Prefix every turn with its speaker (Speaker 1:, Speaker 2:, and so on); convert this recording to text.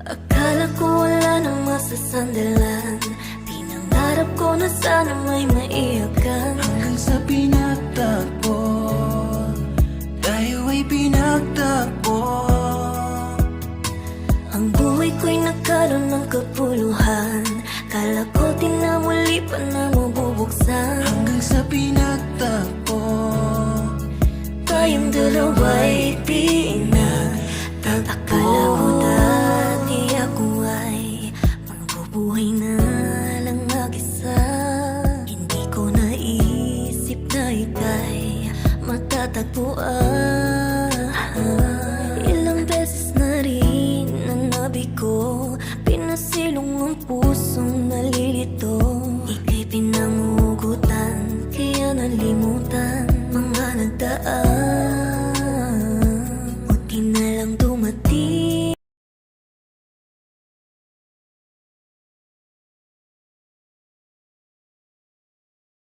Speaker 1: Akala ko wala nang masasandalan, pinangarap ko na sana may maiyakan.
Speaker 2: Hanggang sa pinagtagpo, tayo ay pinagtagpo.
Speaker 1: Ang buhay ko'y nagkaroon ng kapuluhan, kala ko di na muli pa na mabubuksan.
Speaker 2: Hanggang sa pinagtagpo,
Speaker 1: tayong dalawa'y pinagtagpo. Akala ko dati ako ay mabubuhay na lang mag-isa. Hindi ko naisip na ika'y matatagpuan. Ilang beses na rin ang nabi ko, pinasilong ang pusong